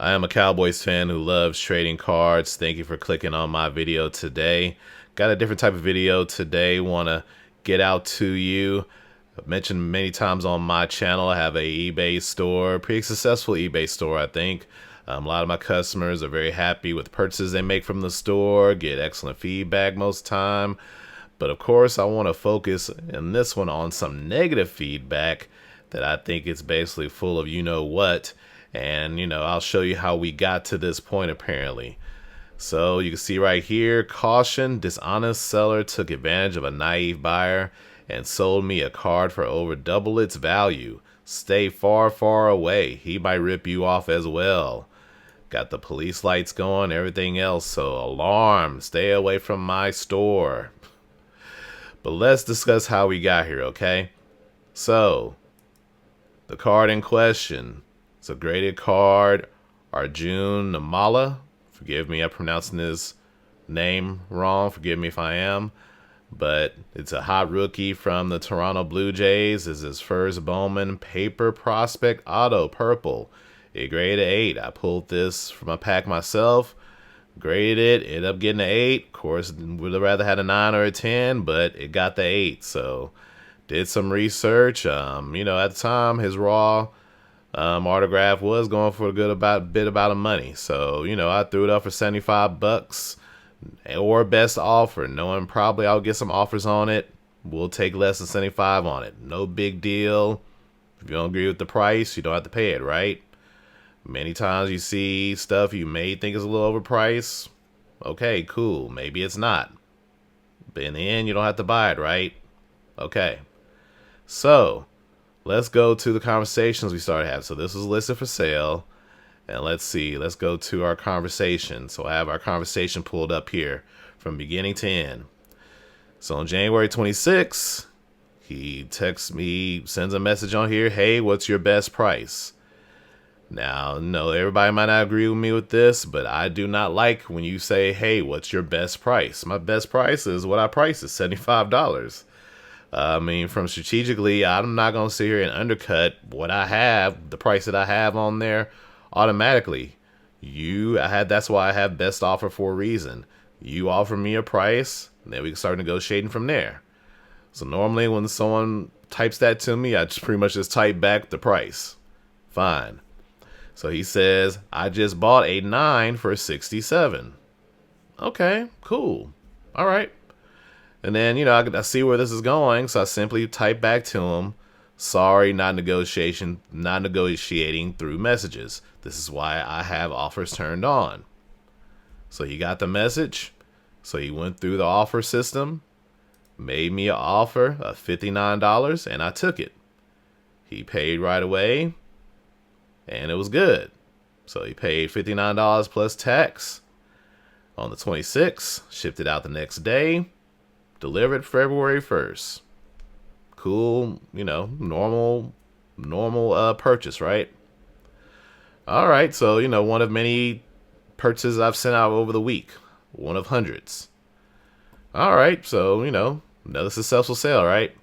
I am a Cowboys fan who loves trading cards. Thank you for clicking on my video today. Got a different type of video today. Want to get out to you. I've mentioned many times on my channel, I have a eBay store, pretty successful eBay store, I think. A lot of my customers are very happy with purchases they make from the store, get excellent feedback most time. But of course, I want to focus in this one on some negative feedback that I think is basically full of you know what. And, I'll show you how we got to this point apparently. So you can see right here, caution, dishonest seller took advantage of a naive buyer and sold me a card for over double its value. Stay far, far away. He might rip you off as well. Got the police lights going, everything else. So alarm, stay away from my store. But let's discuss how we got here, okay? So, the card in question. It's a graded card, Arjun Namala. Forgive me, I'm pronouncing his name wrong. Forgive me if I am. But it's a hot rookie from the Toronto Blue Jays. This is his first Bowman Paper Prospect Auto Purple. It graded 8. I pulled this from a pack myself. Graded it. Ended up getting an 8. Of course, would have rather had a 9 or a 10, but it got the 8. So, did some research. At the time, his raw autograph was going for a bit about of money. So, I threw it up for $75 or best offer, knowing probably I'll get some offers on it. We'll take less than 75 on it. No big deal. If you don't agree with the price, you don't have to pay it, right? Many times you see stuff you may think is a little overpriced. Okay, cool. Maybe it's not. But in the end, you don't have to buy it, right? Okay. So, let's go to the conversations we started having. So this was listed for sale. And let's see. Let's go to our conversation. So I have our conversation pulled up here from beginning to end. So on January 26th, he texts me, sends a message on here. Hey, what's your best price? Now, no, everybody might not agree with me with this, but I do not like when you say, hey, what's your best price? My best price is what I price is $75. From strategically, I'm not going to sit here and undercut what I have, the price that I have on there automatically. That's why I have best offer for a reason. You offer me a price, and then we can start negotiating from there. So normally when someone types that to me, I just pretty much just type back the price. Fine. So he says, I just bought a 9 for 67. Okay, cool. All right. And then, I see where this is going, so I simply type back to him, sorry, not negotiating through messages. This is why I have offers turned on. So he got the message. So he went through the offer system, made me an offer of $59, and I took it. He paid right away, and it was good. So he paid $59 plus tax on the 26th, shipped it out the next day. Delivered February 1st. Cool, normal purchase, right? All right, so, one of many purchases I've sent out over the week. One of hundreds. All right, so, another successful sale, right?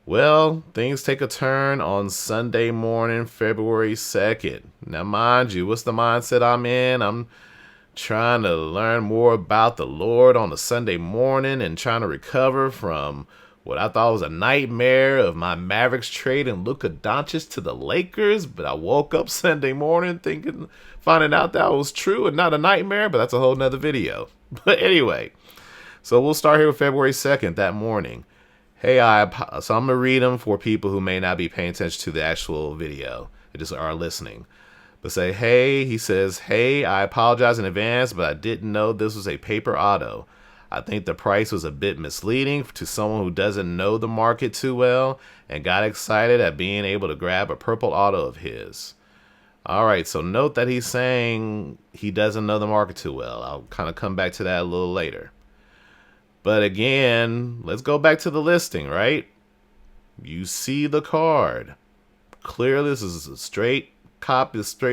Well, things take a turn on Sunday morning, February 2nd. Now, mind you, what's the mindset I'm in? I'm trying to learn more about the Lord on a Sunday morning and trying to recover from what I thought was a nightmare of my Mavericks trade and Luka Doncic to the Lakers. But I woke up Sunday morning finding out that was true and not a nightmare, but that's a whole nother video. But anyway, so we'll start here with February 2nd, that morning. Hey, so I'm going to read them for people who may not be paying attention to the actual video. They just are listening. But he says, hey, I apologize in advance, but I didn't know this was a paper auto. I think the price was a bit misleading to someone who doesn't know the market too well and got excited at being able to grab a purple auto of his. All right, so note that he's saying he doesn't know the market too well. I'll kind of come back to that a little later. But again, let's go back to the listing, right? You see the card. Clearly, this is a straight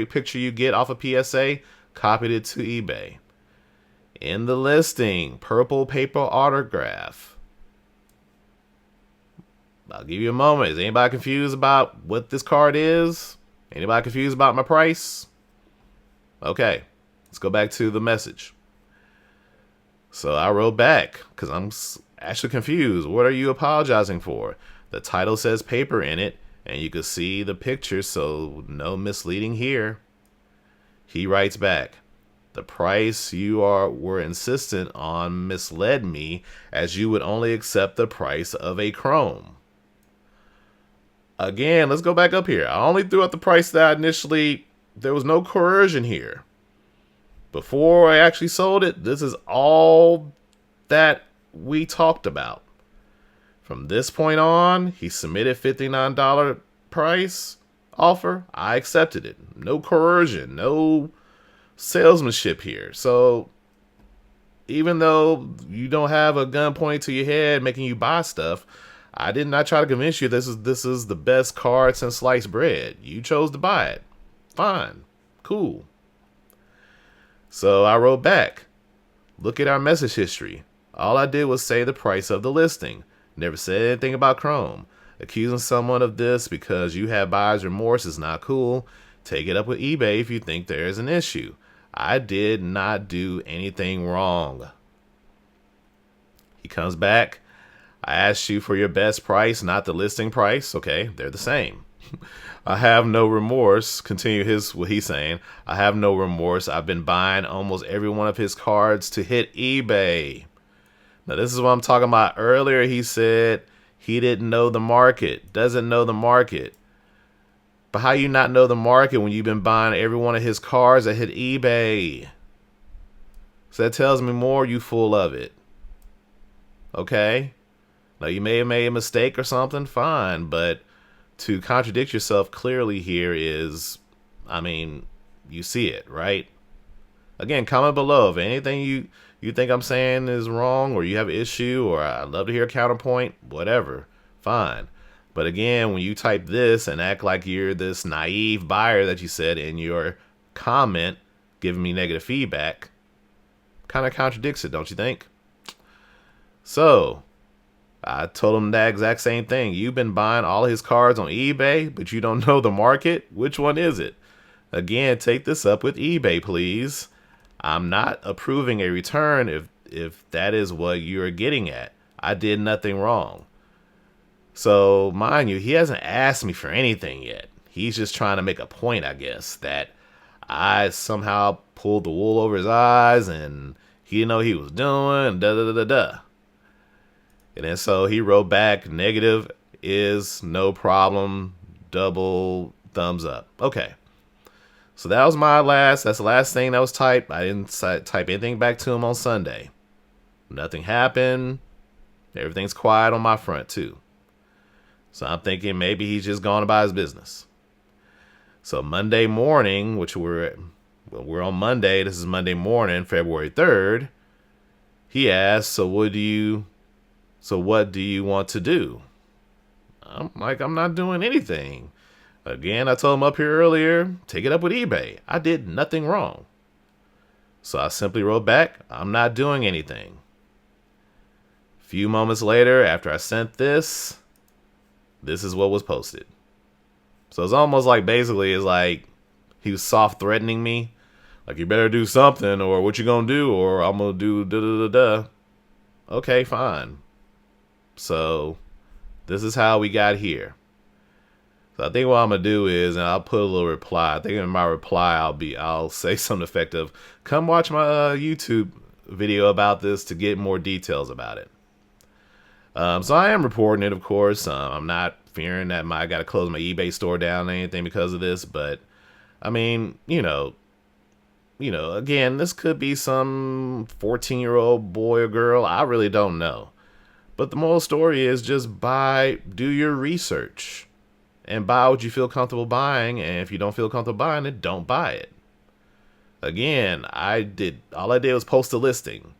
picture you get off of PSA, copied it to eBay. In the listing, purple paper autograph. I'll give you a moment. Is anybody confused about what this card is? Anybody confused about my price? Okay, let's go back to the message. So I wrote back because I'm actually confused. What are you apologizing for? The title says paper in it, and you can see the picture, so no misleading here. He writes back, the price you were insistent on misled me, as you would only accept the price of a chrome. Again, let's go back up here. I only threw out the price that initially, there was no coercion here. Before I actually sold it, this is all that we talked about. From this point on, he submitted $59 price offer. I accepted it. No coercion, no salesmanship here. So even though you don't have a gun pointed to your head making you buy stuff, I did not try to convince you this is the best card since sliced bread. You chose to buy it. Fine. Cool. So I wrote back, look at our message history. All I did was say the price of the listing. Never said anything about Chrome. Accusing someone of this because you have buyer's remorse is not cool. Take it up with eBay if you think there is an issue. I did not do anything wrong. He comes back. I asked you for your best price, not the listing price. Okay, they're the same. I have no remorse. Continue what he's saying. I have no remorse. I've been buying almost every one of his cards to hit eBay. Now, this is what I'm talking about earlier. He said he didn't know the market, doesn't know the market. But how you not know the market when you've been buying every one of his cards that hit eBay? So that tells me more, you full of it. Okay? Now, you may have made a mistake or something, fine. But to contradict yourself clearly here is, I mean, you see it, right? Again, comment below if anything you think I'm saying is wrong, or you have an issue, or I'd love to hear a counterpoint, whatever, fine. But again, when you type this and act like you're this naive buyer that you said in your comment, giving me negative feedback, kind of contradicts it, don't you think? So I told him that exact same thing. You've been buying all his cards on eBay, but you don't know the market. Which one is it? Again, take this up with eBay, please. I'm not approving a return if that is what you're getting at. I did nothing wrong. So, mind you, he hasn't asked me for anything yet. He's just trying to make a point, I guess, that I somehow pulled the wool over his eyes and he didn't know what he was doing, da-da-da-da-da. And then so he wrote back, negative is no problem, double thumbs up. Okay. So that was that's the last thing that was typed. I didn't type anything back to him on Sunday. Nothing happened. Everything's quiet on my front too. So I'm thinking maybe he's just gone about his business. So Monday morning, which we're on Monday, this is Monday morning, February 3rd, he asked, so what do you want to do? I'm like, I'm not doing anything. Again, I told him up here earlier, take it up with eBay. I did nothing wrong. So I simply wrote back, I'm not doing anything. A few moments later, after I sent this is what was posted. So it's almost like basically it's like he was soft threatening me. Like, you better do something, or what you gonna do, or I'm gonna do da-da-da-da. Okay, fine. So this is how we got here. So I think what I'm gonna do is, and I'll put a little reply. I think in my reply I'll say something effective. Come watch my YouTube video about this to get more details about it. So I am reporting it, of course. I'm not fearing that I got to close my eBay store down or anything because of this. But I mean, again, this could be some 14-year-old boy or girl. I really don't know. But the moral story is just do your research. And buy what you feel comfortable buying, and if you don't feel comfortable buying it, don't buy it. Again, all I did was post a listing.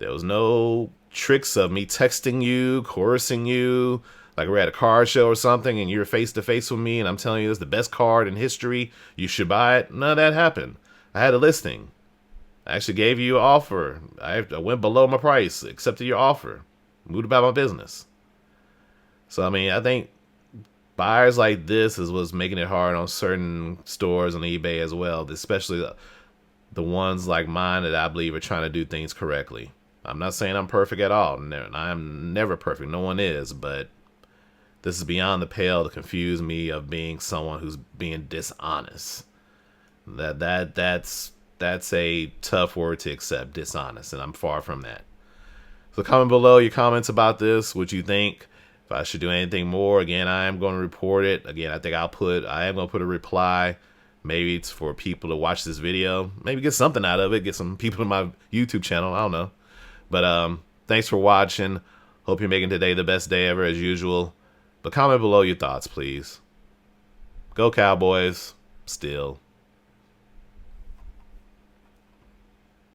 There was no tricks of me texting you, coercing you, like we're at a card show or something, and you're face to face with me, and I'm telling you this is the best card in history. You should buy it. None of that happened. I had a listing. I actually gave you an offer. I went below my price, accepted your offer, moved about my business. So I mean, I think buyers like this is what's making it hard on certain stores on eBay as well, especially the ones like mine that I believe are trying to do things correctly. I'm not saying I'm perfect at all. I'm never perfect. No one is, but this is beyond the pale to confuse me of being someone who's being dishonest. That's a tough word to accept, dishonest, and I'm far from that. So comment below your comments about this, what you think. If I should do anything more, again, I am going to report it. Again, I think I am going to put a reply. Maybe it's for people to watch this video. Maybe get something out of it. Get some people to my YouTube channel. I don't know. But thanks for watching. Hope you're making today the best day ever as usual. But comment below your thoughts, please. Go Cowboys. Still.